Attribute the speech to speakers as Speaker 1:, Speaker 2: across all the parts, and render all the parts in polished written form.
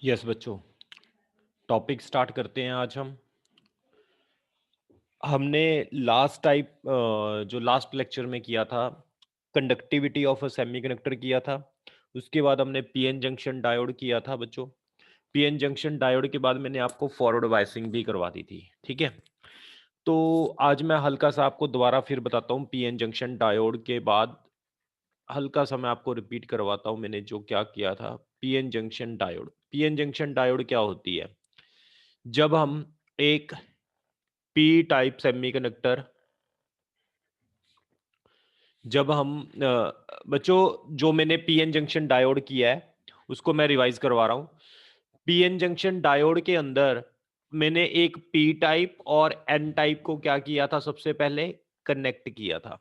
Speaker 1: Yes बच्चों, topic start करते हैं। आज हमने लास्ट जो लास्ट लेक्चर में किया था, कंडक्टिविटी ऑफ अ सेमीकंडक्टर किया था। उसके बाद हमने पीएन जंक्शन डायोड किया था बच्चों। पीएन जंक्शन डायोड के बाद मैंने आपको फॉरवर्ड बायसिंग भी करवा दी थी, ठीक है। तो आज मैं हल्का सा आपको दोबारा फिर बताता हूँ। पीएन जंक्शन डायोड के बाद हल्का सा मैं आपको रिपीट करवाता हूँ मैंने जो क्या किया था। PN junction diode, PN junction diode क्या होती है? जब हम एक पी टाइप सेमीकंडक्टर, जब हम बच्चों जो मैंने पीएन जंक्शन डायोड किया है उसको मैं रिवाइज करवा रहा हूँ। पीएन जंक्शन डायोड के अंदर मैंने एक पी टाइप और एन टाइप को क्या किया था? सबसे पहले कनेक्ट किया था।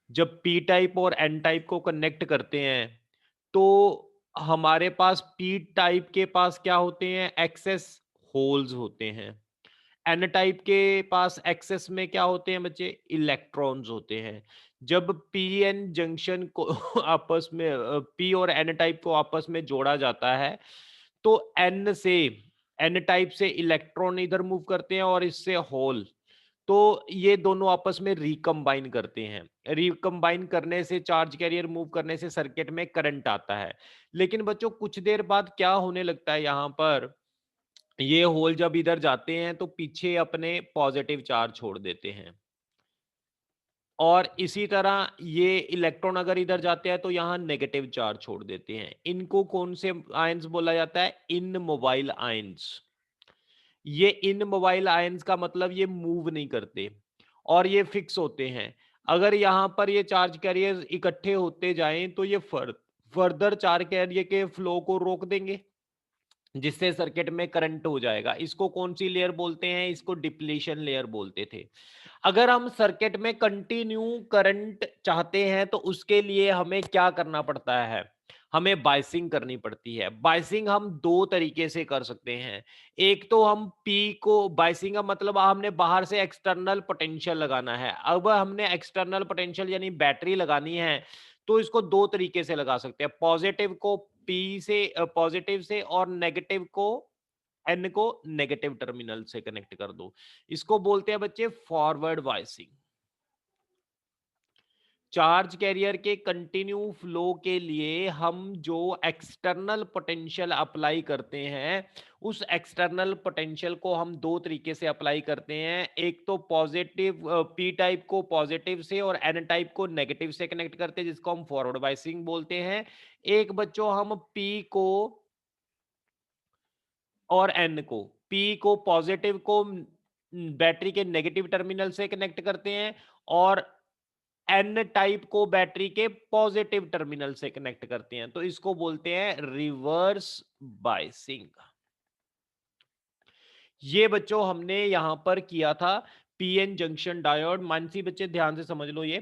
Speaker 1: जब पी टाइप और एन टाइप को कनेक्ट करते हैं तो हमारे पास पी टाइप के पास क्या होते हैं? एक्सेस होल्स होते हैं। एन टाइप के पास एक्सेस में क्या होते हैं बच्चे? इलेक्ट्रॉन्स होते हैं। जब पी एन जंक्शन को आपस में पी और एन टाइप को आपस में जोड़ा जाता है तो एन टाइप से इलेक्ट्रॉन इधर मूव करते हैं और इससे होल, तो ये दोनों आपस में रिकम्बाइन करते हैं। रिकम्बाइन करने से, चार्ज कैरियर मूव करने से सर्किट में करंट आता है। लेकिन बच्चों कुछ देर बाद क्या होने लगता है? यहाँ पर ये होल जब इधर जाते हैं तो पीछे अपने पॉजिटिव चार्ज छोड़ देते हैं, और इसी तरह ये इलेक्ट्रॉन अगर इधर जाते हैं तो यहाँ नेगेटिव चार्ज छोड़ देते हैं। इनको कौन से आयंस बोला जाता है? इन मोबाइल आयंस। ये इन मोबाइल आयंस का मतलब ये मूव नहीं करते और ये फिक्स होते हैं। अगर यहाँ पर ये चार्ज कैरियर इकट्ठे होते जाएं तो ये फर्दर चार्ज कैरियर के फ्लो को रोक देंगे, जिससे सर्किट में करंट हो जाएगा। इसको कौन सी लेयर बोलते हैं? इसको डिप्लीशन लेयर बोलते थे। अगर हम सर्किट में कंटिन्यू करंट चाहते हैं तो उसके लिए हमें क्या करना पड़ता है? हमें बायसिंग करनी पड़ती है। बायसिंग हम दो तरीके से कर सकते हैं। एक तो हम पी को, बायसिंग का मतलब हमने बाहर से एक्सटर्नल पोटेंशियल लगाना है। अब हमने एक्सटर्नल पोटेंशियल यानी बैटरी लगानी है तो इसको दो तरीके से लगा सकते हैं। पॉजिटिव को पी से, पॉजिटिव से, और नेगेटिव को, एन को नेगेटिव टर्मिनल से कनेक्ट कर दो। इसको बोलते हैं बच्चे फॉरवर्ड बायसिंग। चार्ज कैरियर के कंटिन्यू फ्लो के लिए हम जो एक्सटर्नल पोटेंशियल अप्लाई करते हैं, उस एक्सटर्नल पोटेंशियल को हम दो तरीके से अप्लाई करते हैं। एक तो पॉजिटिव, पी टाइप को पॉजिटिव से और एन टाइप को नेगेटिव से कनेक्ट करते हैं, जिसको हम फॉरवर्ड बायसिंग बोलते हैं। एक बच्चों हम पी को और एन को, पी को पॉजिटिव को बैटरी के नेगेटिव टर्मिनल से कनेक्ट करते हैं और एन टाइप को बैटरी के पॉजिटिव टर्मिनल से कनेक्ट करते हैं, तो इसको बोलते हैं रिवर्स बायसिंग। ये बच्चों हमने यहां पर किया था पीएन जंक्शन डायोड। मानसी बच्चे ध्यान से समझ लो, ये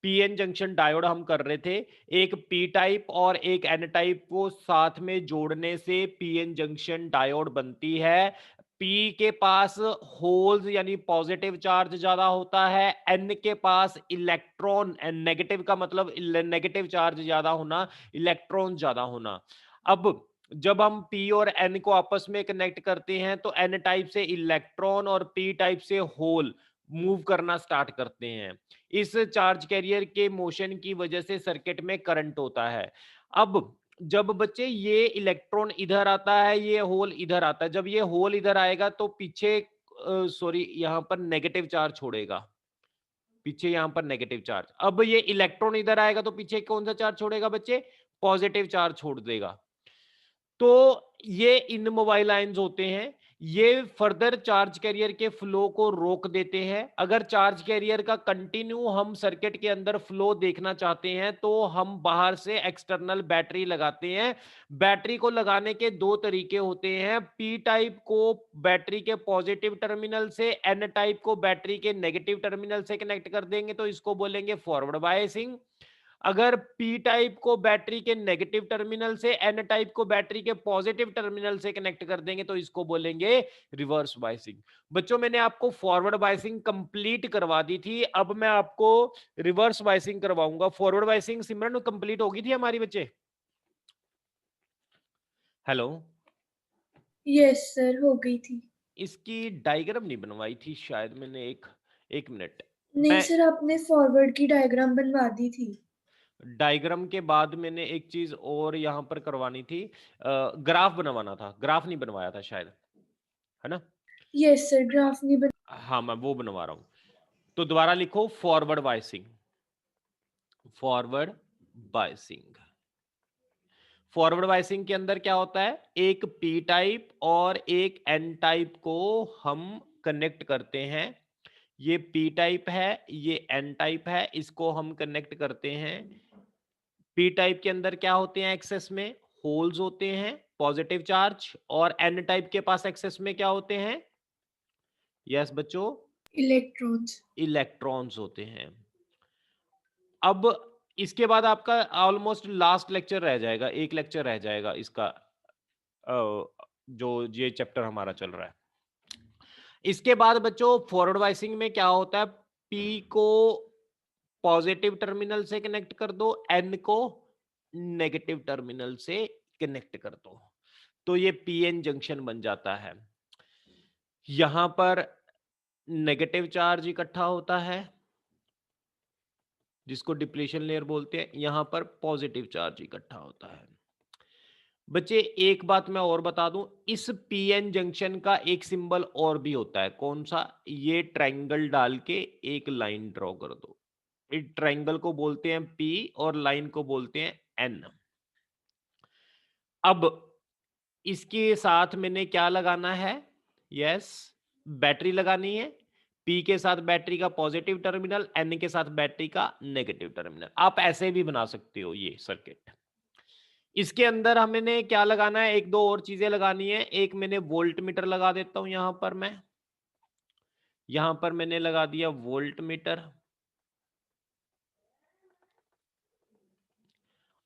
Speaker 1: पीएन जंक्शन डायोड हम कर रहे थे। एक पी टाइप और एक एन टाइप को साथ में जोड़ने से पीएन जंक्शन डायोड बनती है। पी के पास होल्स यानी पॉजिटिव चार्ज ज्यादा होता है, एन के पास इलेक्ट्रॉन, नेगेटिव का मतलब नेगेटिव चार्ज ज्यादा होना, इलेक्ट्रॉन ज्यादा होना। अब जब हम पी और एन को आपस में कनेक्ट करते हैं तो एन टाइप से इलेक्ट्रॉन और पी टाइप से होल मूव करना स्टार्ट करते हैं। इस चार्ज कैरियर के मोशन की वजह से सर्किट में करंट होता है। अब जब बच्चे ये इलेक्ट्रॉन इधर आता है, ये होल इधर आता है, जब ये होल इधर आएगा तो पीछे, सॉरी, यहां पर नेगेटिव चार्ज छोड़ेगा, पीछे यहां पर नेगेटिव चार्ज। अब ये इलेक्ट्रॉन इधर आएगा तो पीछे कौन सा चार्ज छोड़ेगा बच्चे? पॉजिटिव चार्ज छोड़ देगा। तो ये इन मोबाइल आयंस होते हैं। ये फर्दर चार्ज कैरियर के फ्लो को रोक देते हैं। अगर चार्ज कैरियर का कंटिन्यू हम सर्किट के अंदर फ्लो देखना चाहते हैं तो हम बाहर से एक्सटर्नल बैटरी लगाते हैं। बैटरी को लगाने के दो तरीके होते हैं। पी टाइप को बैटरी के पॉजिटिव टर्मिनल से, एन टाइप को बैटरी के नेगेटिव टर्मिनल से कनेक्ट कर देंगे तो इसको बोलेंगे फॉरवर्ड बायसिंग। अगर पी टाइप को बैटरी के नेगेटिव टर्मिनल से, एन टाइप को बैटरी के पॉजिटिव टर्मिनल से कनेक्ट कर देंगे तो इसको बोलेंगे रिवर्स बायसिंग। बच्चों मैंने आपको फॉरवर्ड बायसिंग कंप्लीट करवा दी थी, अब मैं आपको रिवर्स बायसिंग करवाऊंगा। फॉरवर्ड बायसिंग सिमरन कंप्लीट होगी थी हमारी बच्चे? हेलो,
Speaker 2: यस सर, हो गई थी।
Speaker 1: इसकी डायग्राम नहीं बनवाई थी शायद मैंने। एक एक मिनट,
Speaker 2: नहीं
Speaker 1: मैं
Speaker 2: सर, आपने फॉरवर्ड की डायग्राम बनवा दी थी।
Speaker 1: डायग्राम के बाद मैंने एक चीज और यहां पर करवानी थी, ग्राफ बनवाना था। ग्राफ नहीं बनवाया था शायद, है ना?
Speaker 2: यस सर, ग्राफ नहीं बन।
Speaker 1: हाँ, मैं वो बनवा रहा हूं। तो दोबारा लिखो forward biasing. Forward biasing, forward biasing के अंदर क्या होता है, एक पी टाइप और एक एन टाइप को हम कनेक्ट करते हैं। ये पी टाइप है, ये एन टाइप है, इसको हम कनेक्ट करते हैं। पी टाइप के अंदर क्या होते हैं, एक्सेस में होल्स होते हैं, पॉजिटिव चार्ज। और एन टाइप के पास एक्सेस में क्या होते हैं? यस बच्चों,
Speaker 2: इलेक्ट्रॉन्स।
Speaker 1: इलेक्ट्रॉन्स होते हैं। अब इसके बाद आपका ऑलमोस्ट लास्ट लेक्चर रह जाएगा, एक लेक्चर रह जाएगा इसका, जो ये चैप्टर हमारा चल रहा है। इसके बाद बच्चों फॉरवर्ड बायसिंग में क्या होता है, पी को पॉजिटिव टर्मिनल से कनेक्ट कर दो, एन को नेगेटिव टर्मिनल से कनेक्ट कर दो, तो ये पीएन जंक्शन बन जाता है। यहां पर नेगेटिव चार्ज इकट्ठा होता है जिसको डिप्लीशन लेयर बोलते हैं, यहां पर पॉजिटिव चार्ज इकट्ठा होता है। बच्चे एक बात मैं और बता दूं, इस पीएन जंक्शन का एक सिंबल और भी होता है। कौन सा? ये ट्रायंगल डाल के एक लाइन ड्रॉ कर दो। इस ट्रायंगल को बोलते हैं पी और लाइन को बोलते हैं एन। अब इसके साथ मैंने क्या लगाना है? यस, बैटरी लगानी है। पी के साथ बैटरी का पॉजिटिव टर्मिनल, एन के साथ बैटरी का नेगेटिव टर्मिनल। आप ऐसे भी बना सकते हो ये सर्किट। इसके अंदर हमने क्या लगाना है, एक दो और चीजें लगानी है। एक मैंने वोल्ट मीटर लगा देता हूं, यहां पर मैंने लगा दिया वोल्ट मीटर।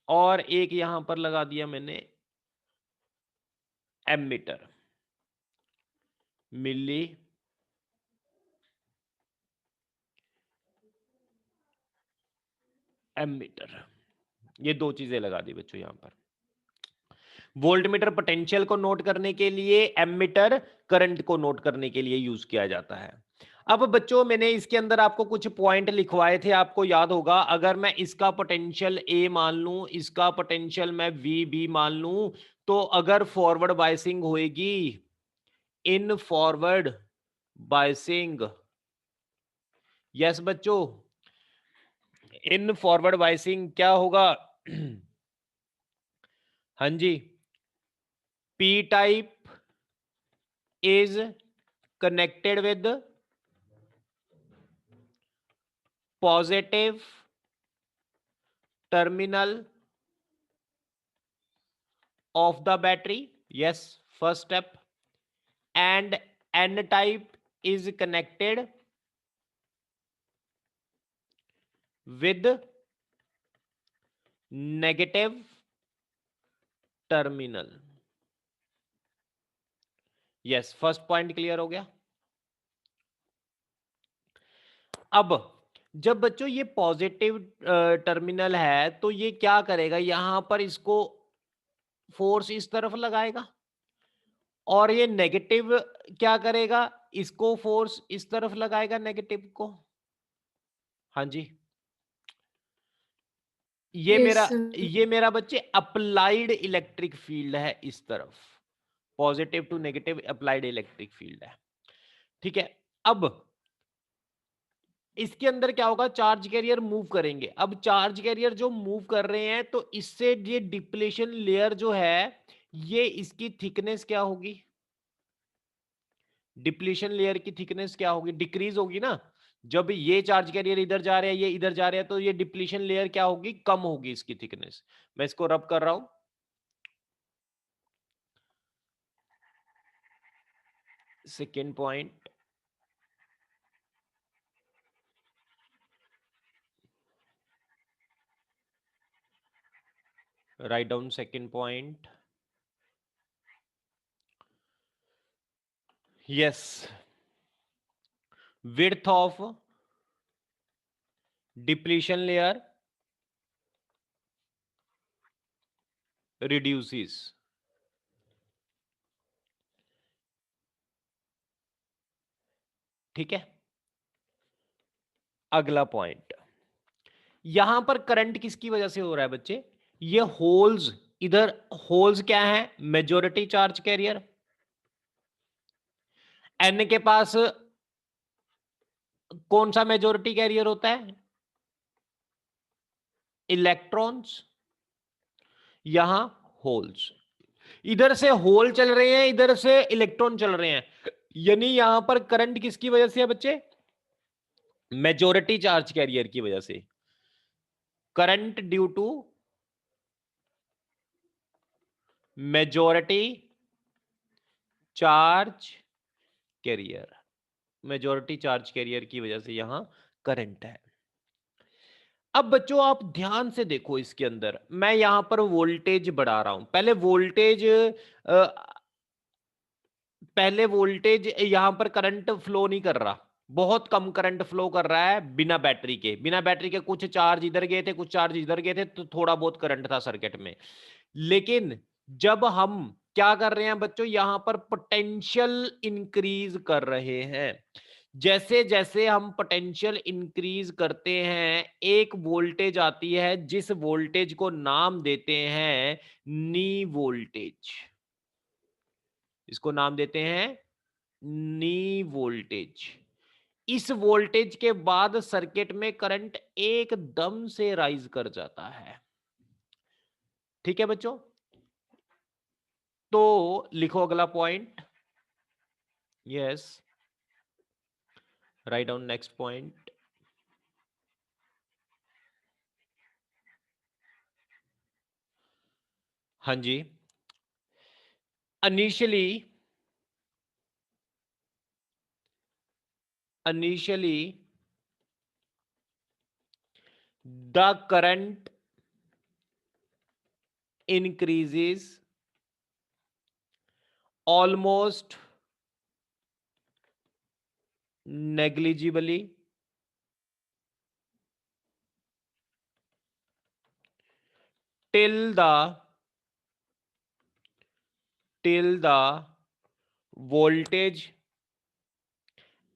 Speaker 1: और एक यहां पर लगा दिया मैंने एमीटर, मिली एमीटर। ये दो चीजें लगा दी बच्चों यहां पर। वोल्टमीटर पोटेंशियल को नोट करने के लिए, एमीटर करंट को नोट करने के लिए यूज किया जाता है। अब बच्चों मैंने इसके अंदर आपको कुछ पॉइंट लिखवाए थे, आपको याद होगा। अगर मैं इसका पोटेंशियल ए मान लूं, इसका पोटेंशियल मैं वी भी मान लूं, तो अगर फॉरवर्ड बायसिंग होएगी, इन फॉरवर्ड बायसिंग, यस बच्चों, इन फॉरवर्ड बायसिंग क्या होगा? हाँ जी, P type is connected with positive terminal of the battery. Yes, first step. And N type is connected with negative terminal. Yes, first point clear हो गया। अब जब बच्चों ये पॉजिटिव टर्मिनल है तो ये क्या करेगा, यहां पर इसको फोर्स इस तरफ लगाएगा, और ये नेगेटिव क्या करेगा, इसको फोर्स इस तरफ लगाएगा, नेगेटिव को। हाँ जी, ये
Speaker 2: यस
Speaker 1: मेरा
Speaker 2: सर।
Speaker 1: ये मेरा बच्चे अप्लाइड इलेक्ट्रिक फील्ड है, इस तरफ positive to negative applied electric field है। ठीक है, अब इसके अंदर क्या होगा, चार्ज कैरियर मूव करेंगे। अब चार्ज कैरियर जो मूव कर रहे हैं तो इससे ये डिप्लेशन लेयर जो है, ये इसकी थिकनेस क्या होगी? डिप्लीशन लेयर की थिकनेस क्या होगी, डिक्रीज होगी ना। जब ये चार्ज कैरियर इधर जा रहा है, ये इधर जा रहा है, तो ये डिप्लीशन लेयर क्या होगी, कम होगी इसकी थिकनेस। मैं इसको रब कर रहा हूं। Second point, write down second point. Yes, width of depletion layer reduces. ठीक है, अगला पॉइंट, यहां पर करंट किसकी वजह से हो रहा है बच्चे, ये होल्स, इधर होल्स क्या है, मेजॉरिटी चार्ज कैरियर, एन के पास कौन सा मेजॉरिटी कैरियर होता है, इलेक्ट्रॉन्स, यहां होल्स, इधर से होल चल रहे हैं, इधर से इलेक्ट्रॉन चल रहे हैं, यानी यहां पर करंट किसकी वजह से है बच्चे, मेजॉरिटी चार्ज कैरियर की वजह से, current due to majority charge carrier, majority charge carrier की वजह से यहां करंट है। अब बच्चों आप ध्यान से देखो, इसके अंदर मैं यहां पर वोल्टेज बढ़ा रहा हूं, पहले वोल्टेज यहां पर करंट फ्लो नहीं कर रहा, बहुत कम करंट फ्लो कर रहा है बिना बैटरी के कुछ चार्ज इधर गए थे, कुछ चार्ज इधर गए थे, तो थोड़ा बहुत करंट था सर्किट में। लेकिन जब हम क्या कर रहे हैं बच्चों, यहां पर पोटेंशियल इंक्रीज कर रहे हैं, जैसे जैसे हम पोटेंशियल इंक्रीज करते हैं, एक वोल्टेज आती है, जिस वोल्टेज को नाम देते हैं नी वोल्टेज, इसको नाम देते हैं नी वोल्टेज। इस वोल्टेज के बाद सर्किट में करंट एकदम से राइज कर जाता है। ठीक है बच्चों, तो लिखो अगला point. Yes, right down next point. हाँ जी, initially the current increases almost negligibly till the voltage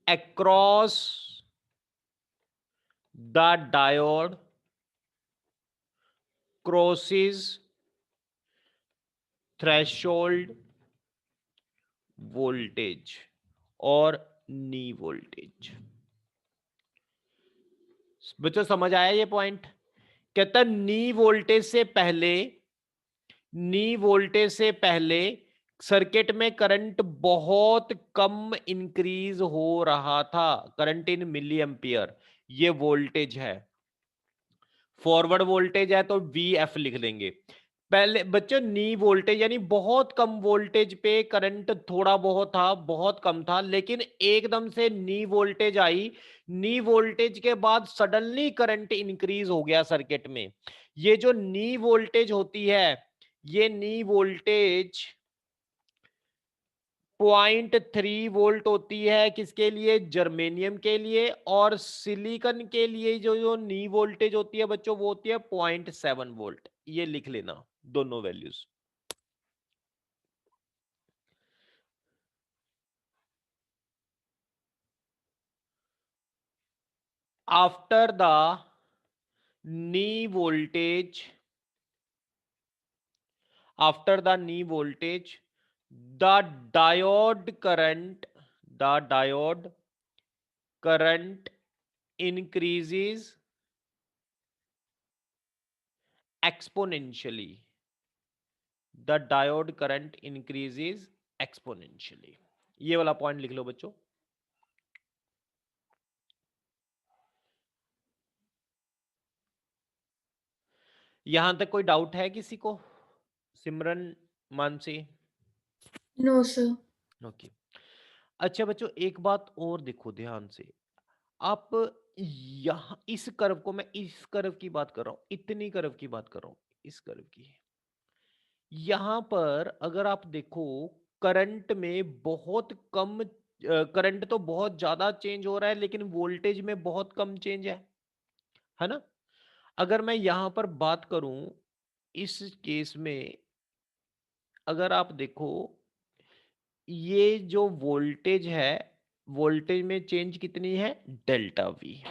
Speaker 1: across the diode crosses threshold voltage और नी वोल्टेज। बच्चों समझ आया ये पॉइंट, कहता नी वोल्टेज से पहले सर्किट में करंट बहुत कम इंक्रीज हो रहा था, करंट इन मिली एम्पियर, ये वोल्टेज है, फॉरवर्ड वोल्टेज है तो वी एफ लिख देंगे। पहले बच्चों नी वोल्टेज यानी बहुत कम वोल्टेज पे करंट थोड़ा बहुत था, बहुत कम था, लेकिन एकदम से नी वोल्टेज आई, नी वोल्टेज के बाद सडनली करंट इंक्रीज हो गया सर्किट में। ये जो नी वोल्टेज होती है, ये नी वोल्टेज 0.3 वोल्ट होती है, किसके लिए, जर्मेनियम के लिए, और सिलिकॉन के लिए जो जो नी वोल्टेज होती है बच्चों, वो होती है 0.7 वोल्ट। ये लिख लेना दोनों values. After the knee voltage the diode current increases exponentially, the diode current increases exponentially। ये वाला पॉइंट लिख लो बच्चों। यहां तक कोई डाउट है किसी को? Simran, Mansi?
Speaker 2: No sir.
Speaker 1: Okay. अच्छा बच्चों, एक बात और देखो ध्यान से। आप यहां इस कर्व को, मैं इस कर्व की बात कर रहा हूं, इतनी कर्व की बात कर रहा हूं, इस कर्व की। यहां पर अगर आप देखो, करंट में बहुत कम, करंट तो बहुत ज्यादा चेंज हो रहा है लेकिन वोल्टेज में बहुत कम चेंज है ना? अगर मैं यहां पर बात करूं, इस केस में अगर आप देखो, ये जो वोल्टेज है, वोल्टेज में चेंज कितनी है? Delta we.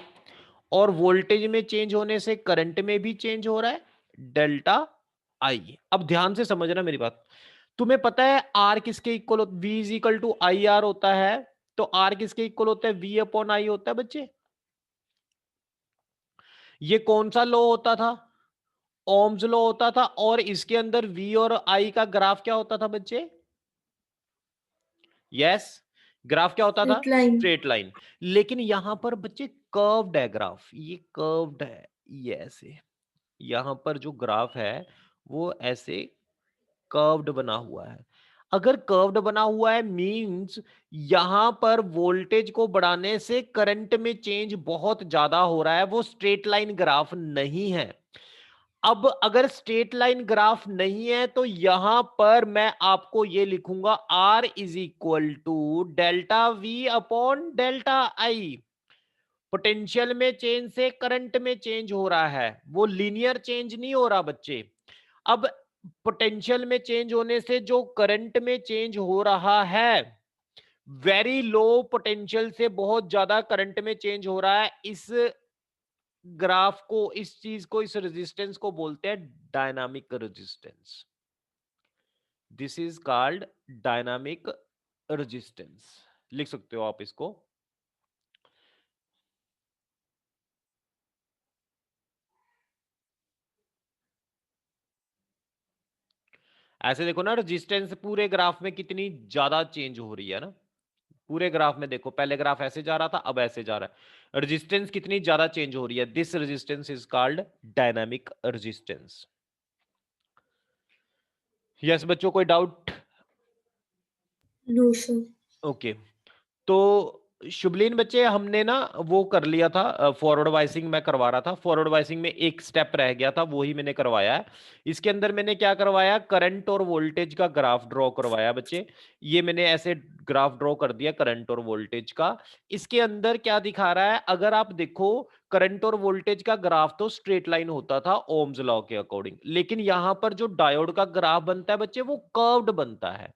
Speaker 1: और वोल्टेज में चेंज होने से करंट में भी चेंज हो रहा है, डेल्टा आई। अब ध्यान से समझना मेरी बात। तुम्हें पता है आर किसके equal, V is equal to I R होता है, तो आर किसके इक्वल होता है? वी अपॉन आई होता है बच्चे। ये कौन सा लॉ होता था? ओम्स लॉ होता था। और इसके अंदर वी और आई का ग्राफ क्या होता था बच्चे? यस, ग्राफ क्या होता था?
Speaker 2: Straight line.
Speaker 1: Straight line. लेकिन यहां पर बच्चे कर्व्ड है ग्राफ, ये कर्व्ड है, ये ऐसे। यहां पर जो ग्राफ है वो ऐसे कर्व्ड बना हुआ है। अगर कर्व्ड बना हुआ है मींस यहां पर वोल्टेज को बढ़ाने से करंट में चेंज बहुत ज्यादा हो रहा है, वो स्ट्रेट लाइन ग्राफ नहीं है। अब अगर स्ट्रेट लाइन ग्राफ नहीं है तो यहां पर मैं आपको ये लिखूंगा, R is equal to delta V upon delta I. Potential में चेंज से करंट में चेंज हो रहा है, वो लीनियर चेंज नहीं हो रहा बच्चे। अब पोटेंशियल में चेंज होने से जो करंट में चेंज हो रहा है, वेरी लो पोटेंशियल से बहुत ज्यादा करंट में चेंज हो रहा है, इस ग्राफ को, इस चीज को, इस रेजिस्टेंस को बोलते हैं dynamic resistance. This is called dynamic resistance. लिख सकते हो आप इसको। ऐसे देखो ना, रेजिस्टेंस पूरे ग्राफ में कितनी ज्यादा चेंज हो रही है ना। पूरे ग्राफ में देखो, पहले ग्राफ ऐसे जा रहा था, अब ऐसे जा रहा है, रेजिस्टेंस कितनी ज्यादा चेंज हो रही है। This resistance is called dynamic resistance. Yes बच्चों, कोई डाउट?
Speaker 2: No sir.
Speaker 1: ओके। तो शुभलीन बच्चे, हमने ना वो कर लिया था, फॉरवर्ड वाइसिंग मैं करवा रहा था। फॉरवर्ड वाइसिंग में एक स्टेप रह गया था, वो ही मैंने करवाया है। इसके अंदर मैंने क्या करवाया? करंट और वोल्टेज का ग्राफ ड्रॉ करवाया बच्चे। ये मैंने ऐसे ग्राफ ड्रॉ कर दिया करंट और वोल्टेज का। इसके अंदर क्या दिखा रहा है? अगर आप देखो, करंट और वोल्टेज का ग्राफ तो स्ट्रेट लाइन होता था ओम्स लॉ के अकॉर्डिंग, लेकिन यहां पर जो डायोड का ग्राफ बनता है बच्चे, वो कर्व्ड बनता है।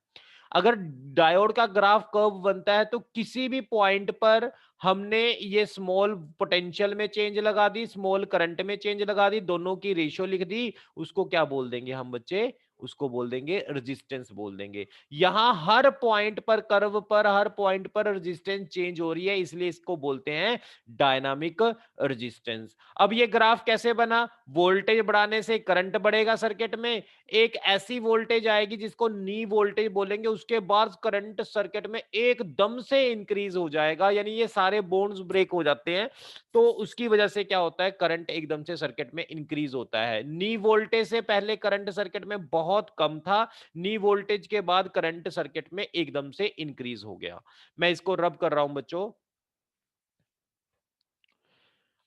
Speaker 1: अगर डायोड का ग्राफ कर्व बनता है तो किसी भी पॉइंट पर हमने ये स्मॉल पोटेंशियल में चेंज लगा दी, स्मॉल करंट में चेंज लगा दी, दोनों की रेशियो लिख दी, उसको क्या बोल देंगे हम बच्चे? उसको बोल देंगे रेजिस्टेंस बोल देंगे। यहां हर पॉइंट पर, कर्व पर, हर पॉइंट पर रेजिस्टेंस चेंज हो रही है, इसलिए इसको बोलते हैं डायनामिक रेजिस्टेंस। अब ये ग्राफ कैसे बना? वोल्टेज बढ़ाने से करंट बढ़ेगा सर्किट में, एक ऐसी वोल्टेज आएगी जिसको नी वोल्टेज बोलेंगे, उसके बाद करंट सर्किट में एकदम से इंक्रीज हो जाएगा, यानी ये सारे बॉन्ड्स ब्रेक हो जाते हैं। तो उसकी वजह से क्या होता है? करंट एकदम से सर्किट में इंक्रीज होता है। नी वोल्टेज से पहले करंट सर्किट में बहुत कम था, नी वोल्टेज के बाद करंट सर्किट में एकदम से इंक्रीज हो गया। मैं इसको रब कर रहा हूं बच्चों।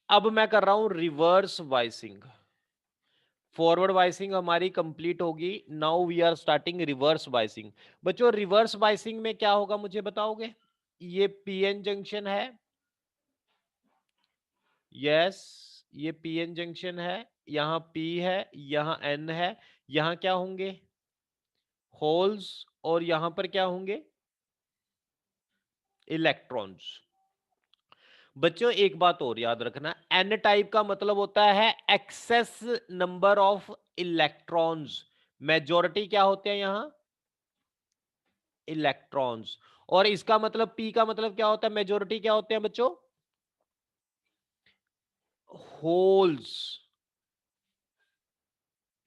Speaker 1: अब मैं कर रहा हूं रिवर्स वाइसिंग। फॉरवर्ड वाइसिंग हमारी कंप्लीट होगी, now we are starting reverse biasing. बच्चों रिवर्स वाइसिंग में क्या होगा मुझे बताओगे? ये पीएन जंक्शन है, यस, ये पीएन जंक्शन है, यहां पी है, यहां एन है, यहां क्या होंगे? होल्स। और यहां पर क्या होंगे? इलेक्ट्रॉन्स। बच्चों एक बात और याद रखना, एन टाइप का मतलब होता है excess number of electrons. Majority क्या होते हैं यहां? इलेक्ट्रॉन्स। और इसका मतलब पी का मतलब क्या होता है? मेजॉरिटी क्या होते हैं बच्चों? होल्स।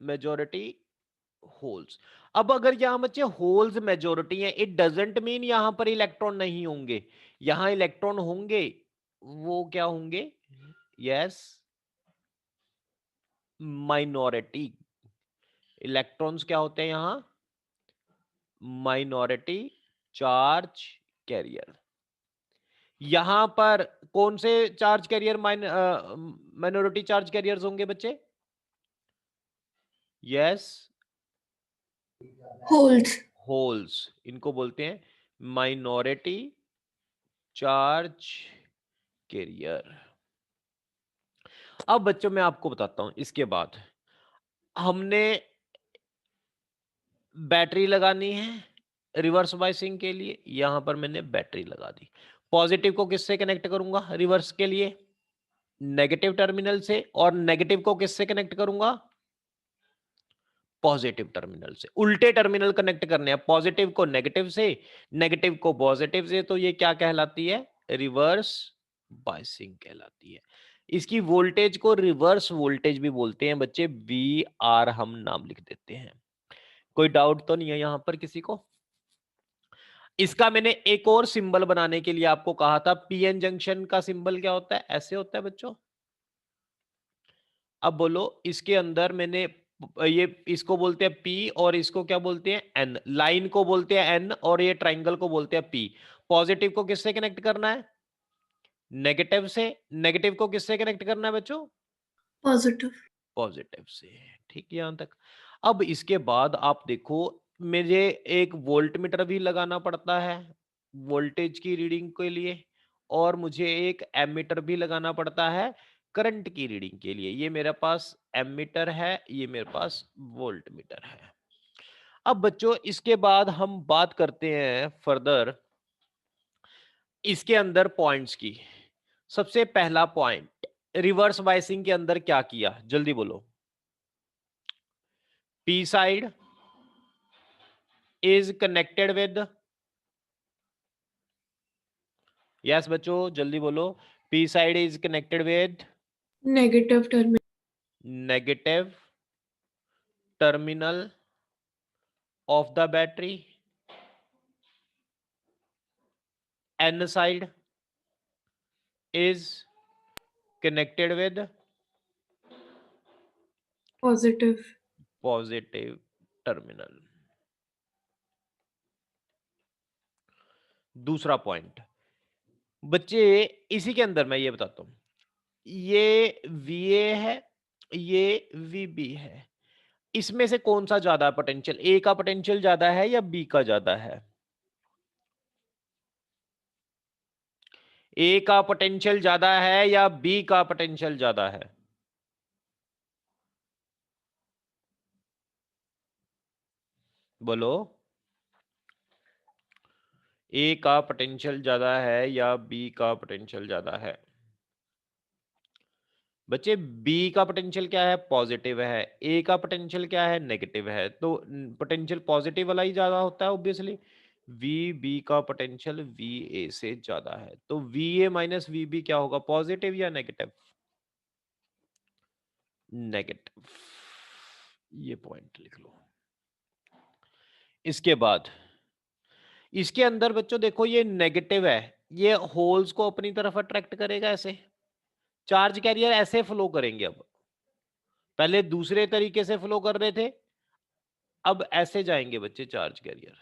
Speaker 1: Majority holes. अब अगर यहां बच्चे होल्स मेजोरिटी है, इट डजेंट मीन यहां पर इलेक्ट्रॉन नहीं होंगे, यहां इलेक्ट्रॉन होंगे। वो क्या होंगे? Yes, minority. इलेक्ट्रॉन्स क्या होते हैं यहां? Minority charge carrier. यहां पर कौन से charge carrier minority charge carriers होंगे बच्चे? Yes,
Speaker 2: holes.
Speaker 1: होल्स। इनको बोलते हैं माइनॉरिटी चार्ज कैरियर। अब बच्चों मैं आपको बताता हूं, इसके बाद हमने बैटरी लगानी है रिवर्स बायसिंग के लिए। यहां पर मैंने बैटरी लगा दी। पॉजिटिव को किससे कनेक्ट करूंगा रिवर्स के लिए? नेगेटिव टर्मिनल से। और नेगेटिव को किससे कनेक्ट करूंगा? पॉजिटिव टर्मिनल से। उल्टे टर्मिनल कनेक्ट करने हैं, पॉजिटिव को नेगेटिव से, नेगेटिव को पॉजिटिव से। तो ये क्या कहलाती है? रिवर्स बायसिंग कहलाती है। इसकी वोल्टेज को रिवर्स वोल्टेज भी बोलते हैं बच्चे, वी आर हम नाम लिख देते हैं। कोई डाउट तो नहीं है यहां पर किसी को? इसका मैंने एक और सिंबल बनाने के लिए आपको कहा था। पीएन जंक्शन का सिंबल क्या होता है? ऐसे होता है बच्चों। अब बोलो, इसके अंदर मैंने ये इसको बोलते हैं पी और इसको क्या बोलते हैं? एन। लाइन को बोलते हैं एन और ये ट्राइंगल को बोलते हैं पी। पॉजिटिव को किससे कनेक्ट करना है? नेगेटिव से। नेगेटिव को किससे कनेक्ट करना है बच्चों?
Speaker 2: पॉजिटिव।
Speaker 1: पॉजिटिव से। ठीक, यहां तक। अब इसके बाद आप देखो, मुझे एक वोल्टमीटर भी लगाना पड़ता है वोल्टेज की रीडिंग के लिए, और मुझे एक एमीटर भी लगाना पड़ता है करंट की रीडिंग के लिए। ये मेरे पास एमीटर है, ये मेरे पास वोल्टमीटर है। अब बच्चों इसके बाद हम बात करते हैं फर्दर इसके अंदर पॉइंट्स की। सबसे पहला पॉइंट, रिवर्स बायसिंग के अंदर क्या किया? जल्दी बोलो। P side is connected with, yes बच्चों जल्दी बोलो, P side is connected with
Speaker 2: negative terminal.
Speaker 1: negative terminal of the battery. N side is connected with
Speaker 2: positive.
Speaker 1: positive terminal. दूसरा पॉइंट बच्चे, इसी के अंदर मैं ये बताता हूं, ये VA है, ये VB है। इसमें से कौन सा ज्यादा पोटेंशियल? ए का पोटेंशियल ज्यादा है या बी का ज्यादा है? ए का पोटेंशियल ज्यादा है या बी का पोटेंशियल ज्यादा है? बोलो, ए का पोटेंशियल ज्यादा है या बी का पोटेंशियल ज्यादा है? बच्चे बी का पोटेंशियल क्या है? पॉजिटिव है। ए का पोटेंशियल क्या है? नेगेटिव है। तो पोटेंशियल पॉजिटिव वाला ही ज्यादा होता है ऑब्वियसली। वी बी का पोटेंशियल वी ए से ज्यादा है। तो V A minus V B क्या होगा? पॉजिटिव या नेगेटिव? नेगेटिव। ये पॉइंट लिख लो। इसके बाद इसके अंदर बच्चों देखो, ये नेगेटिव है, ये होल्स को अपनी तरफ अट्रैक्ट करेगा। ऐसे चार्ज कैरियर ऐसे फ्लो करेंगे। अब पहले दूसरे तरीके से फ्लो कर रहे थे, अब ऐसे जाएंगे बच्चे चार्ज कैरियर।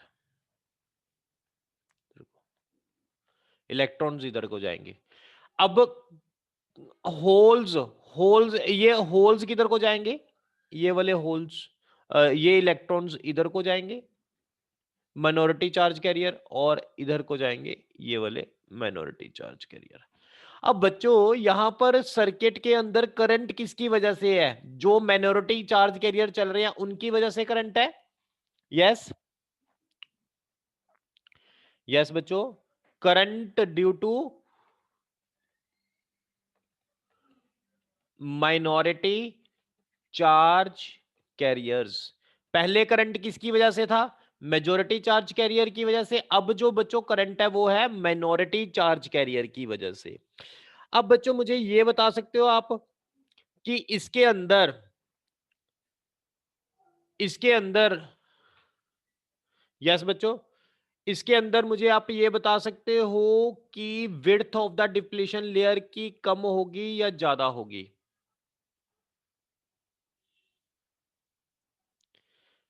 Speaker 1: इलेक्ट्रॉन्स इधर को जाएंगे। अब होल्स होल्स ये होल्स किधर को जाएंगे? ये वाले होल्स, ये इलेक्ट्रॉन्स इधर को जाएंगे माइनॉरिटी चार्ज कैरियर, और इधर को जाएंगे ये वाले माइनॉरिटी चार्ज कैरियर। अब बच्चों यहां पर सर्किट के अंदर करंट किसकी वजह से है? जो माइनॉरिटी चार्ज कैरियर चल रहे हैं उनकी वजह से करंट है। यस, यस बच्चों, current due to minority charge carriers. पहले करंट किसकी वजह से था? मेजॉरिटी चार्ज कैरियर की वजह से। अब जो बच्चों करंट है वो है माइनॉरिटी चार्ज कैरियर की वजह से। अब बच्चों मुझे ये बता सकते हो आप कि इसके अंदर इसके अंदर, यस बच्चों, इसके अंदर मुझे आप ये बता सकते हो कि width of the depletion layer की कम होगी या ज्यादा होगी?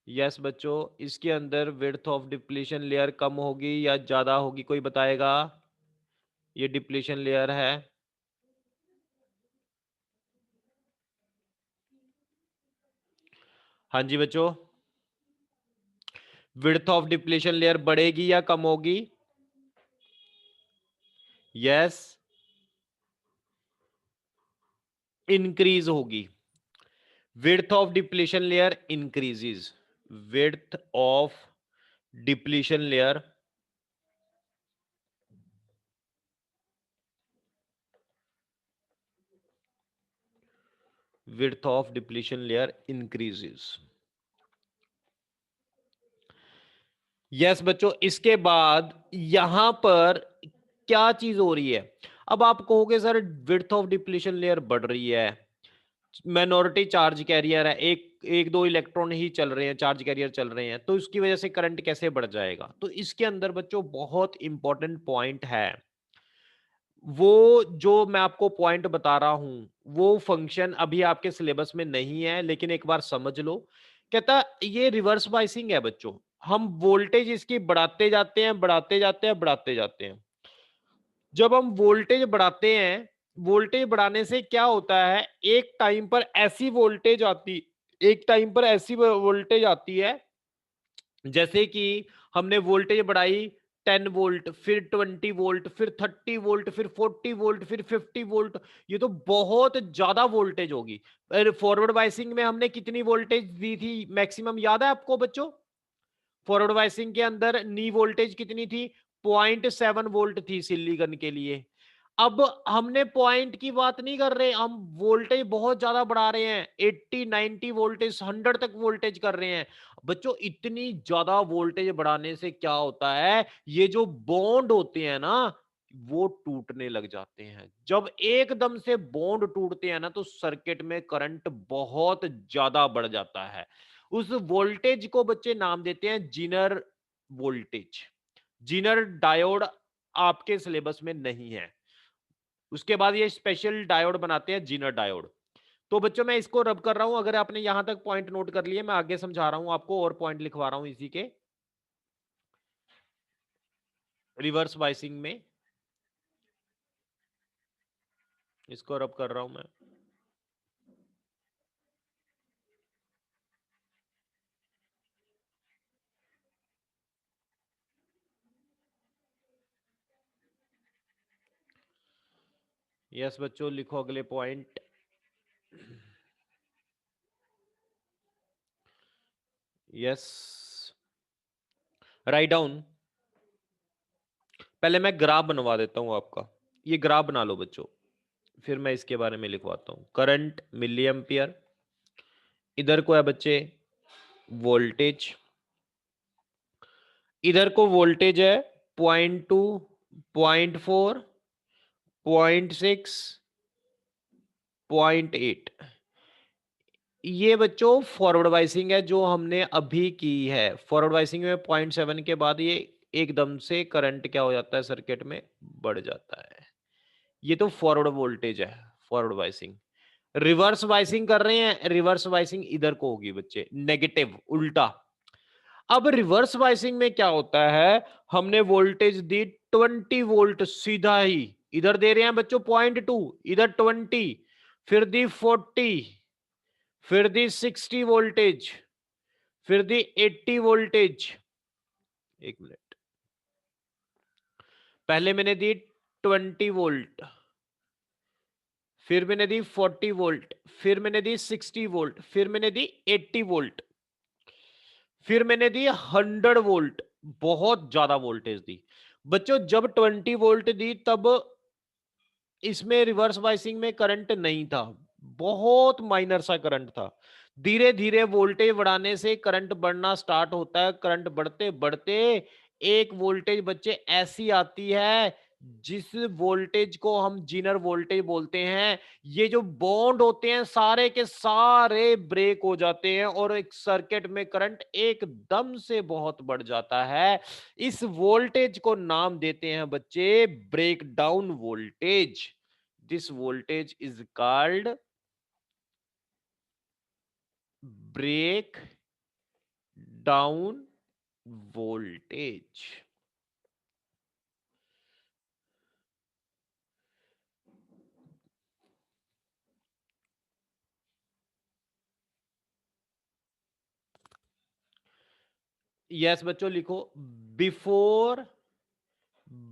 Speaker 1: यस बच्चों, इसके अंदर विड्थ ऑफ डिप्लीशन लेयर कम होगी या ज्यादा होगी, कोई बताएगा? ये डिप्लीशन लेयर है, हाँ जी बच्चों, विड्थ ऑफ डिप्लीशन लेयर बढ़ेगी या कम होगी? यस, इंक्रीज होगी। Width of depletion layer increases, width of depletion layer width of depletion layer increases। Yes बच्चों, इसके बाद यहां पर क्या चीज हो रही है? अब आप कहोगे sir width of depletion layer बढ़ रही है, माइनॉरिटी चार्ज कैरियर है, एक एक दो इलेक्ट्रॉन ही चल रहे हैं, चार्ज कैरियर चल रहे हैं, तो इसकी वजह से करंट कैसे बढ़ जाएगा? तो इसके अंदर बच्चों बहुत इंपॉर्टेंट पॉइंट है, वो जो मैं आपको पॉइंट बता रहा हूं वो फंक्शन अभी आपके सिलेबस में नहीं है, लेकिन एक बार समझ लो। कहता ये रिवर्स बाइसिंग है बच्चों, हम वोल्टेज इसकी बढ़ाते जाते हैं, बढ़ाते जाते हैं, बढ़ाते जाते हैं। जब हम वोल्टेज बढ़ाते हैं, वोल्टेज बढ़ाने से क्या होता है, एक टाइम पर ऐसी वोल्टेज आती, एक टाइम पर ऐसी वोल्टेज आती है, जैसे कि हमने वोल्टेज बढ़ाई 10 वोल्ट, फिर 20 वोल्ट, फिर 30 वोल्ट, फिर 40 वोल्ट, फिर 50 वोल्ट, ये तो बहुत ज्यादा वोल्टेज होगी। फॉरवर्ड बाइसिंग में हमने कितनी वोल्टेज दी थी मैक्सिमम, याद है आपको बच्चों? फॉरवर्ड बाइसिंग के अंदर नी वोल्टेज कितनी थी? 0.7 वोल्ट थी सिलिकॉन के लिए। अब हमने पॉइंट की बात नहीं कर रहे, हम वोल्टेज बहुत ज्यादा बढ़ा रहे हैं, 80 90 वोल्टेज 100 तक वोल्टेज कर रहे हैं। बच्चों इतनी ज्यादा वोल्टेज बढ़ाने से क्या होता है, ये जो बॉन्ड होते हैं ना वो टूटने लग जाते हैं। जब एकदम से बॉन्ड टूटते हैं ना तो सर्किट में करंट बहुत ज्यादा बढ़ जाता है। उस वोल्टेज को बच्चे नाम देते हैं जीनर वोल्टेज। जीनर डायोड आपके सिलेबस में नहीं है, उसके बाद ये स्पेशल डायोड बनाते हैं जीनर डायोड। तो बच्चों मैं इसको रब कर रहा हूं, अगर आपने यहां तक पॉइंट नोट कर लिए, मैं आगे समझा रहा हूं आपको और पॉइंट लिखवा रहा हूं इसी के। रिवर्स बाइसिंग में इसको रब कर रहा हूं मैं। यस बच्चों, लिखो अगले पॉइंट। Yes, right down. पहले मैं ग्राफ बनवा देता हूं आपका, ये ग्राफ बना लो बच्चों, फिर मैं इसके बारे में लिखवाता हूं। करंट मिली एम्पियर, इधर को है बच्चे वोल्टेज, इधर को वोल्टेज है 0.2, 0.4, 0.6, 0.8। ये बच्चों फॉरवर्ड वाइसिंग है जो हमने अभी की है। फॉरवर्ड वाइसिंग में 0.7 के बाद ये एकदम से करंट क्या हो जाता है, सर्किट में बढ़ जाता है। ये तो फॉरवर्ड वोल्टेज है, फॉरवर्ड वाइसिंग। रिवर्स वाइसिंग कर रहे हैं, रिवर्स वाइसिंग इधर को होगी बच्चे, नेगेटिव, उल्टा। अब रिवर्स वाइसिंग में क्या होता है, हमने वोल्टेज दी 20 वोल्ट सीधा ही, इधर दे रहे हैं बच्चों 0.2, इधर 20, फिर दी 40, फिर दी 60 वोल्टेज, फिर दी 80 वोल्टेज। एक मिनट, पहले मैंने दी 20 वोल्ट, फिर मैंने दी 40 वोल्ट, फिर मैंने दी 60 वोल्ट, फिर मैंने दी 80 वोल्ट, फिर मैंने दी 100 वोल्ट। बहुत ज्यादा वोल्टेज दी बच्चों। जब 20 वोल्ट दी तब इसमें रिवर्स बाइसिंग में करंट नहीं था, बहुत माइनर सा करंट था। धीरे धीरे वोल्टेज बढ़ाने से करंट बढ़ना स्टार्ट होता है। करंट बढ़ते बढ़ते एक वोल्टेज बच्चे ऐसी आती है जिस वोल्टेज को हम जीनर वोल्टेज बोलते हैं, ये जो बॉन्ड होते हैं सारे के सारे ब्रेक हो जाते हैं और एक सर्किट में करंट एकदम से बहुत बढ़ जाता है। इस वोल्टेज को नाम देते हैं बच्चे break down voltage. This voltage is called break down voltage. Yes बच्चों लिखो, before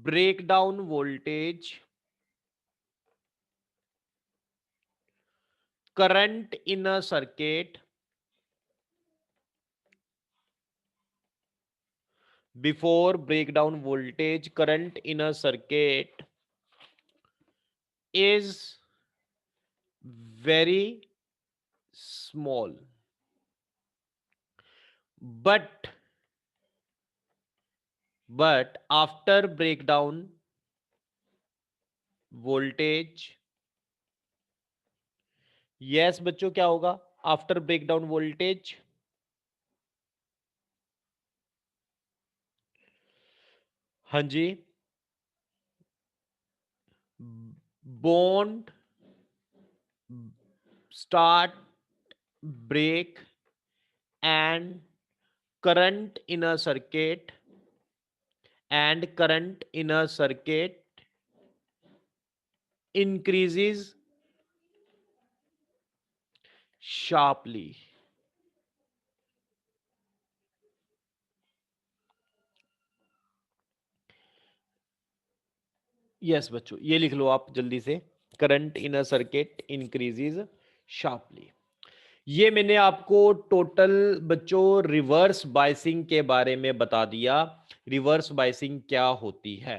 Speaker 1: break down voltage current in a circuit before breakdown voltage current in a circuit is very small, but after breakdown voltage, yes बच्चों क्या होगा after breakdown voltage? हाँ जी, bond start break and current in a circuit increases sharply. Yes बच्चों ये लिख लो आप जल्दी से, current in a circuit increases sharply. ये मैंने आपको टोटल बच्चों रिवर्स बायसिंग के बारे में बता दिया। रिवर्स बायसिंग क्या होती है,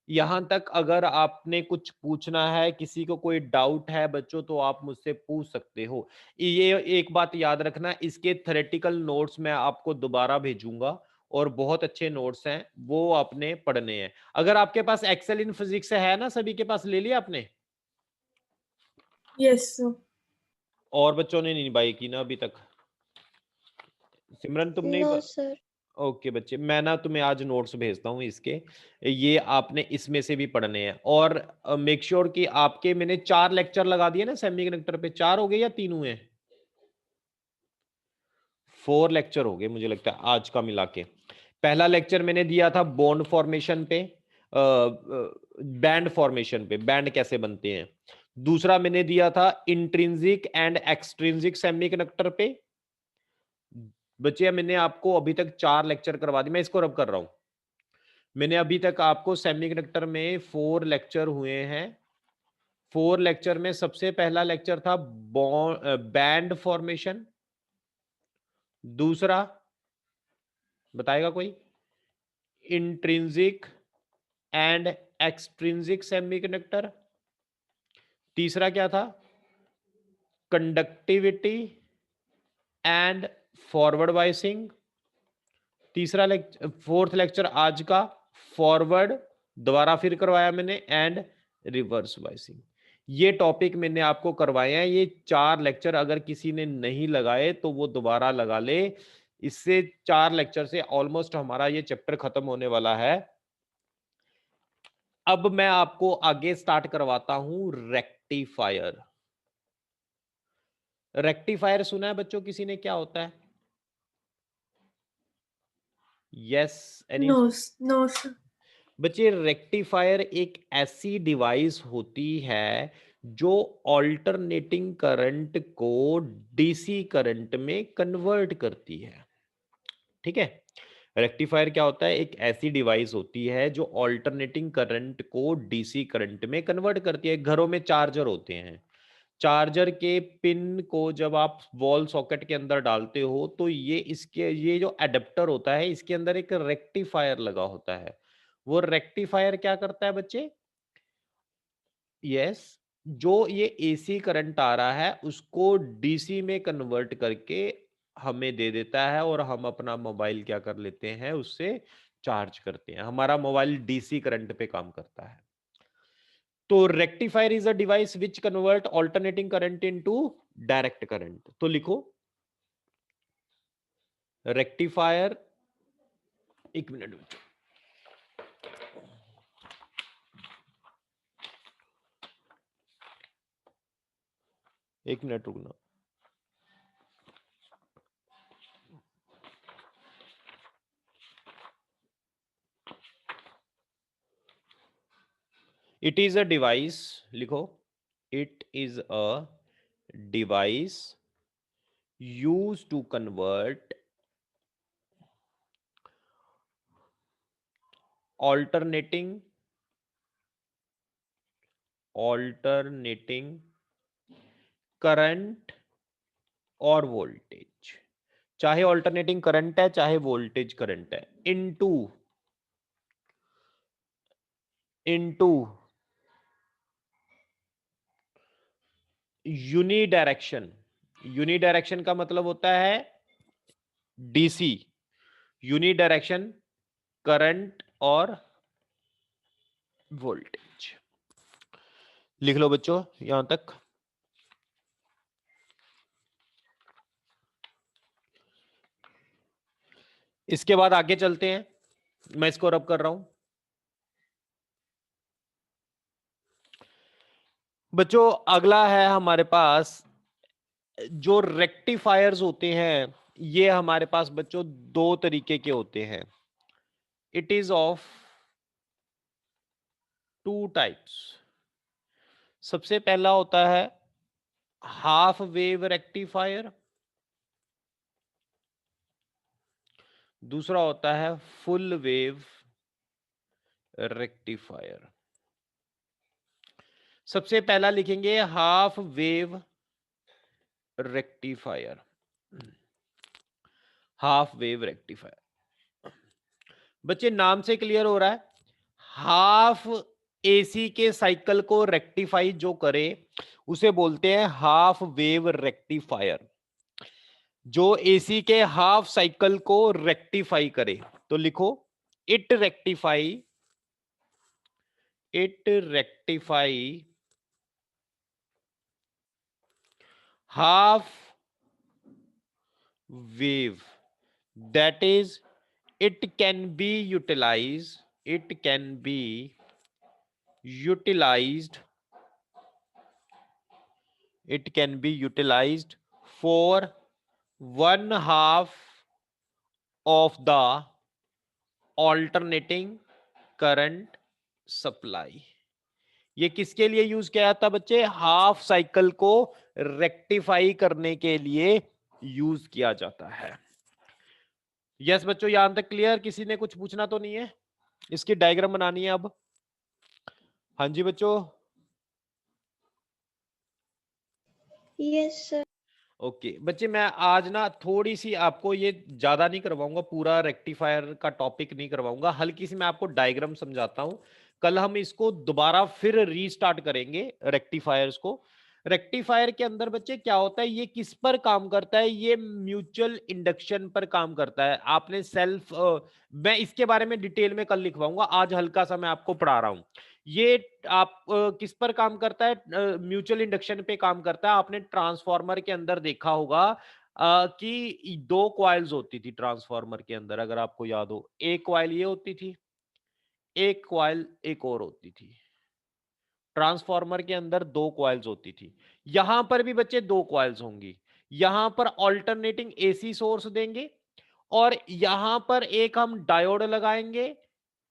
Speaker 1: यहां तक अगर आपने कुछ पूछना है, किसी को कोई डाउट है बच्चों, तो आप मुझसे पूछ सकते हो। ये एक बात याद रखना, इसके थ्योरेटिकल नोट्स मैं आपको दोबारा भेजूंगा और बहुत अच्छे नोट्स हैं, वो आपने पढ़ने हैं। अगर आपके पास एक्सेल इन फिजिक्स है ना, सभी के पास ले लिया आपने?
Speaker 2: Yes, sir.
Speaker 1: और बच्चों ने नहीं बाई की ना अभी तक? सिमरन तुमने
Speaker 3: नो सर।
Speaker 1: ओके बच्चे, मैं ना तुम्हें आज नोट्स भेजता हूँ इसके, ये आपने इसमें से भी पढ़ने हैं। और मेक श्योर कि आपके मैंने 4 लेक्चर लगा दिए ना सेमीकंडक्टर पे, 4 हो गए या 3 हुए? 4 लेक्चर हो गए मुझे लगता है आज का मिला के। पहला लेक्चर मैंने दिया था बॉन्ड फॉर्मेशन पे, बैंड फॉर्मेशन पे, बैंड कैसे बनते हैं। दूसरा मैंने दिया था इंट्रिंसिक एंड एक्सट्रिंसिक सेमीकंडक्टर पे। बच्चे मैंने आपको अभी तक 4 लेक्चर करवा दिए, मैं इसको रब कर रहा हूं। मैंने अभी तक आपको सेमीकंडक्टर में 4 लेक्चर हुए हैं। 4 लेक्चर में सबसे पहला लेक्चर था बैंड फॉर्मेशन। दूसरा बताएगा कोई? Intrinsic and extrinsic semiconductor. तीसरा क्या था? Conductivity and forward biasing. तीसरा लेक्चर, फोर्थ लेक्चर आज का फॉरवर्ड दोबारा फिर करवाया मैंने, एंड रिवर्स बायसिंग। ये टॉपिक मैंने आपको करवाए हैं। ये 4 लेक्चर अगर किसी ने नहीं लगाए तो वो दोबारा लगा ले। इससे 4 लेक्चर से ऑलमोस्ट हमारा ये चैप्टर खत्म होने वाला है। अब मैं आपको आगे स्टार्ट करवाता हूं रेक्टिफायर। रेक्टिफायर सुना है बच्चों किसी ने, क्या होता है? Yes any?
Speaker 2: No, no, sir.
Speaker 1: बच्चे रेक्टिफायर एक ऐसी डिवाइस होती है जो ऑल्टरनेटिंग करंट को डीसी करंट में कन्वर्ट करती है। ठीक है, रेक्टिफायर क्या होता है? एक ऐसी डिवाइस होती है जो ऑल्टरनेटिंग करंट को डीसी करंट में कन्वर्ट करती है। घरों में चार्जर होते हैं, चार्जर के पिन को जब आप वॉल सॉकेट के अंदर डालते हो तो ये जो एडेप्टर होता है इसके अंदर एक रेक्टिफायर लगा होता है। वो रेक्टिफायर क्या करता है बच्चे? यस, जो ये एसी करंट आ रहा है उसको डीसी में कन्वर्ट करके हमें दे देता है और हम अपना मोबाइल क्या कर लेते हैं, उससे चार्ज करते हैं। हमारा मोबाइल डीसी करंट पे काम करता है। तो rectifier is a device which convert alternating current into direct current. तो लिखो रेक्टिफायर, एक मिनट बच्चों, एक मिनट रुकना। इट इज अ डिवाइस, लिखो it is a device use to convert alternating current और वोल्टेज, चाहे ऑल्टरनेटिंग करंट है चाहे वोल्टेज करंट है, इनटू इनटू यूनिडायरेक्शन। यूनिडायरेक्शन का मतलब होता है डीसी, यूनिडायरेक्शन करंट और वोल्टेज। लिख लो बच्चों यहां तक। इसके बाद आगे चलते हैं, मैं इसको रब कर रहा हूं। बच्चों अगला है हमारे पास जो रेक्टिफायर्स होते हैं, ये हमारे पास बच्चों दो तरीके के होते हैं। It is of two types. सबसे पहला होता है हाफ वेव रेक्टिफायर, दूसरा होता है फुल वेव रेक्टिफायर। सबसे पहला लिखेंगे half wave rectifier, half wave rectifier. बच्चे नाम से क्लियर हो रहा है, हाफ एसी के साइकिल को रेक्टिफाई जो करे उसे बोलते हैं हाफ वेव रेक्टिफायर, जो एसी के हाफ साइकिल को रेक्टिफाई करे। तो लिखो it rectify half wave, that is it can be utilized for one half of the alternating current supply। ये किसके लिए यूज किया जाता है बच्चे? हाफ साइकिल को रेक्टिफाई करने के लिए यूज किया जाता है। यस बच्चों यहां तक क्लियर? किसी ने कुछ पूछना तो नहीं है? इसकी डायग्राम बनानी है अब। हाँ जी बच्चों।
Speaker 3: Yes sir.
Speaker 1: ओके बच्चे, मैं आज ना थोड़ी सी आपको ये ज्यादा नहीं करवाऊंगा, पूरा रेक्टिफायर का टॉपिक नहीं करवाऊंगा, हल्की सी मैं आपको डायग्राम समझाता हूं। कल हम इसको दोबारा फिर रीस्टार्ट करेंगे रेक्टिफायर्स को। रेक्टिफायर के अंदर बच्चे क्या होता है, ये किस पर काम करता है? ये म्यूचुअल इंडक्शन पर काम करता है। आपने सेल्फ मैं इसके बारे में डिटेल में कल लिखवाऊंगा, आज हल्का सा मैं आपको पढ़ा रहा हूं। ये आप किस पर काम करता है? म्यूचुअल इंडक्शन पे काम करता है। आपने ट्रांसफार्मर के अंदर देखा होगा कि दो कॉइल्स होती थी ट्रांसफार्मर के अंदर, अगर आपको याद हो। एक कॉइल ये होती थी, एक कॉइल एक और होती थी। ट्रांसफार्मर के अंदर दो कॉइल्स होती थी। यहां पर भी बच्चे दो कॉइल्स होंगी। यहां पर ऑल्टरनेटिंग एसी सोर्स देंगे और यहां पर एक हम डायोड लगाएंगे,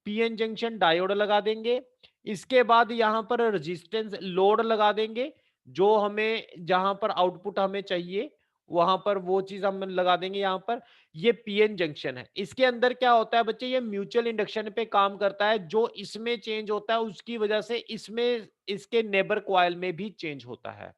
Speaker 1: पीएन जंक्शन डायोड लगा देंगे। इसके बाद यहां पर रेजिस्टेंस लोड लगा देंगे, जो हमें जहां पर आउटपुट हमें चाहिए वहां पर वो चीज हम लगा देंगे। यहां पर ये पीएन जंक्शन है। इसके अंदर क्या होता है बच्चे, ये म्यूचुअल इंडक्शन पे काम करता है। जो इसमें चेंज होता है उसकी वजह से इसमें इसके नेबर कॉइल में भी चेंज होता है।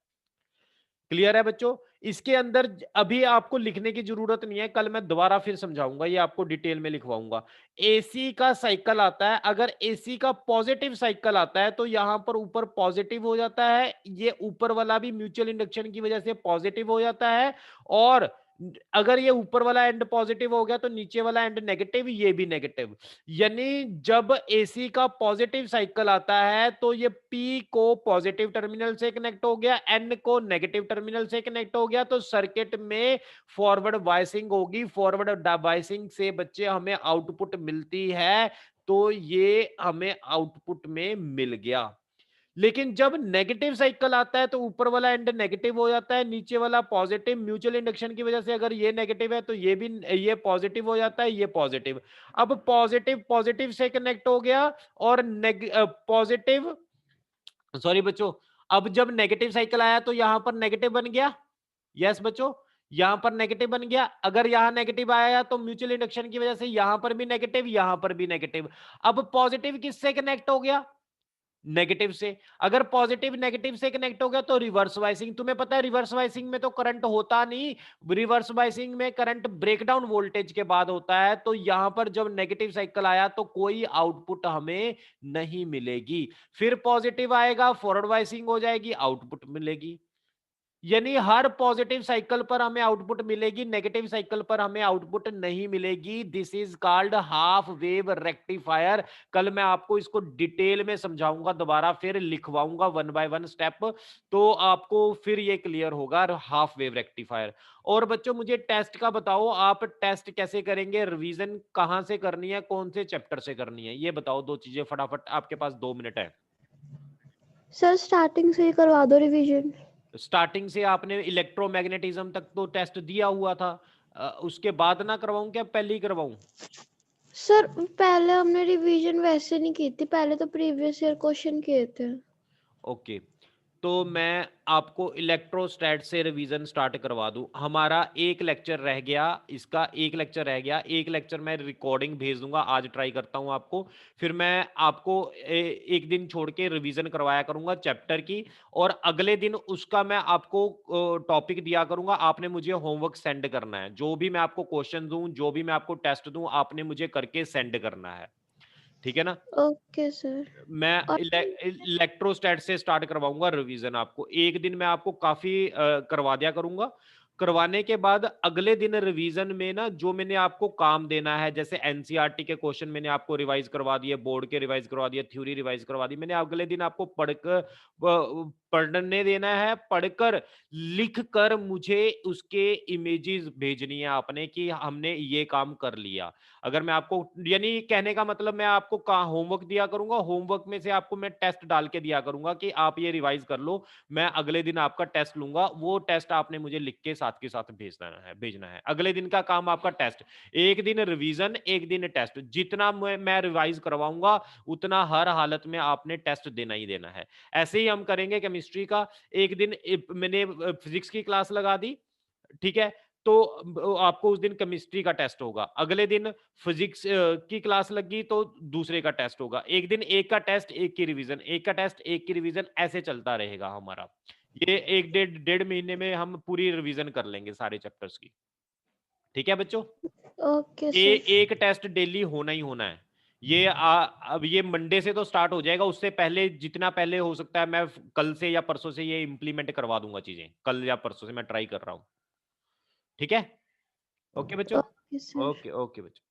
Speaker 1: क्लियर है बच्चों? इसके अंदर अभी आपको लिखने की जरूरत नहीं है, कल मैं दोबारा फिर समझाऊंगा, ये आपको डिटेल में लिखवाऊंगा। एसी का साइकिल आता है, अगर एसी का पॉजिटिव साइकिल आता है तो यहां पर ऊपर पॉजिटिव हो जाता है, ये ऊपर वाला भी म्यूचुअल इंडक्शन की वजह से पॉजिटिव हो जाता है। और अगर ये ऊपर वाला एंड पॉजिटिव हो गया तो नीचे वाला एंड नेगेटिव, ये भी नेगेटिव। यानी जब एसी का पॉजिटिव साइकिल आता है तो ये पी को पॉजिटिव टर्मिनल से कनेक्ट हो गया, एन को नेगेटिव टर्मिनल से कनेक्ट हो गया, तो सर्किट में फॉरवर्ड बायसिंग होगी। फॉरवर्ड बायसिंग से बच्चे हमें आउटपुट मिलती है, तो ये हमें आउटपुट में मिल गया। लेकिन जब नेगेटिव साइकिल आता है तो ऊपर वाला एंड नेगेटिव हो जाता है, नीचे वाला पॉजिटिव। म्यूचुअल इंडक्शन की वजह से अगर ये नेगेटिव है तो ये भी, ये पॉजिटिव हो जाता है, ये पॉजिटिव। अब पॉजिटिव पॉजिटिव से कनेक्ट हो गया और पॉजिटिव, सॉरी बच्चों, अब जब नेगेटिव साइकिल आया तो यहां पर नेगेटिव बन गया। यस बच्चों, यहां पर नेगेटिव बन गया। अगर यहां नेगेटिव आया तो म्यूचुअल इंडक्शन की वजह से यहां पर भी नेगेटिव, यहां पर भी नेगेटिव। अब पॉजिटिव किससे कनेक्ट हो गया? नेगेटिव से। अगर पॉजिटिव नेगेटिव से कनेक्ट हो गया तो रिवर्स बायसिंग। तुम्हें पता है रिवर्स बायसिंग में तो करंट होता नहीं, रिवर्स बायसिंग में करंट ब्रेकडाउन वोल्टेज के बाद होता है। तो यहां पर जब नेगेटिव साइकिल आया तो कोई आउटपुट हमें नहीं मिलेगी। फिर पॉजिटिव आएगा, फॉरवर्ड बायसिंग हो जाएगी, आउटपुट मिलेगी। यानी हर पॉजिटिव साइकिल पर हमें आउटपुट मिलेगी, नेगेटिव साइकिल पर हमें आउटपुट नहीं मिलेगी। This is called half wave rectifier. कल मैं आपको इसको डिटेल में समझाऊंगा, दोबारा फिर लिखवाऊंगा वन बाय वन स्टेप, तो आपको फिर ये क्लियर होगा हाफ वेव रेक्टिफायर। और बच्चों मुझे टेस्ट का बताओ, आप टेस्ट कैसे करेंगे? रिवीजन कहां से करनी है, कौन से चैप्टर से करनी है, ये बताओ दो चीजें फटाफट, आपके पास 2 मिनट है।
Speaker 3: सर स्टार्टिंग से ही करवा दो रिवीजन।
Speaker 1: स्टार्टिंग से आपने इलेक्ट्रोमैग्नेटिज्म तक तो टेस्ट दिया हुआ था, उसके बाद ना करवाऊं क्या, पहले ही करवाऊं?
Speaker 3: सर पहले हमने रिवीजन वैसे नहीं की थी, पहले तो प्रीवियस ईयर क्वेश्चन किए थे।
Speaker 1: ओके, तो मैं आपको इलेक्ट्रोस्टैट से रिवीजन स्टार्ट करवा दूं। हमारा एक लेक्चर रह गया, इसका एक लेक्चर रह गया। एक लेक्चर मैं रिकॉर्डिंग भेज दूंगा, आज ट्राई करता हूं आपको। फिर मैं आपको एक दिन छोड़ के रिवीजन करवाया करूंगा चैप्टर की, और अगले दिन उसका मैं आपको टॉपिक दिया करूंगा। आपने मुझे होमवर्क सेंड करना है, जो भी मैं आपको क्वेश्चन दूं, जो भी मैं आपको टेस्ट दूं, आपने मुझे करके सेंड करना है। ठीक है ना?
Speaker 3: Okay sir.
Speaker 1: मैं
Speaker 3: और
Speaker 1: इलेक्ट्रोस्टैट से स्टार्ट करवाऊंगा रिवीजन। आपको एक दिन मैं आपको काफी करवा दिया करूंगा। करवाने के बाद अगले दिन रिवीजन में ना जो मैंने आपको काम देना है, जैसे एनसीईआरटी के क्वेश्चन मैंने आपको रिवाइज करवा दिए, बोर्ड के रिवाइज करवा दिए, थ्योरी रिवाइज करवा दी। मैंने अगले दिन आपको पढ़कर पढ़ने देना है, पढ़कर लिख कर मुझे उसके इमेजेस भेजनी है आपने कि हमने ये काम कर लिया। अगर मैं आपको, यानी कहने का मतलब मैं आपको कहाँ होमवर्क दिया करूंगा, होमवर्क में से आपको मैं टेस्ट डाल के दिया करूंगा कि आप ये रिवाइज कर लो। मैं अगले दिन आपका टेस्ट लूंगा, वो टेस्ट आपने मुझे लिख के साथ भेजना है। अगले दिन का काम आपका टेस्ट। एक दिन रिवीजन, एक दिन टेस्ट। जितना मैं रिवाइज करवाऊंगा उतना हर हालत में आपने टेस्ट देना ही देना है। ऐसे ही हम करेंगे केमिस्ट्री का। एक दिन मैंने फिजिक्स की क्लास लगा दी, ठीक है, तो आपको उस दिन केमिस्ट्री का टेस्ट होगा। अगले दिन फिजिक्स की क्लास लगी तो दूसरे का टेस्ट होगा। एक दिन एक का टेस्ट, एक की रिवीजन, एक का टेस्ट, एक की रिवीजन, ऐसे चलता रहेगा हमारा। ये एक डेढ़ डेढ़ महीने में हम पूरी रिवीजन कर लेंगे सारे चैप्टर्स की। ठीक है बच्चों?
Speaker 3: Okay sir.
Speaker 1: एक टेस्ट डेली होना ही होना है। अब ये मंडे से तो स्टार्ट हो जाएगा, उससे पहले जितना पहले हो सकता है मैं कल से या परसों से ये इंप्लीमेंट करवा दूंगा चीजें। कल या परसों से मैं ट्राई कर रहा हूं। ठीक है? ओके बच्चों?
Speaker 3: Okay sir.
Speaker 1: ओके ओके बच्चों।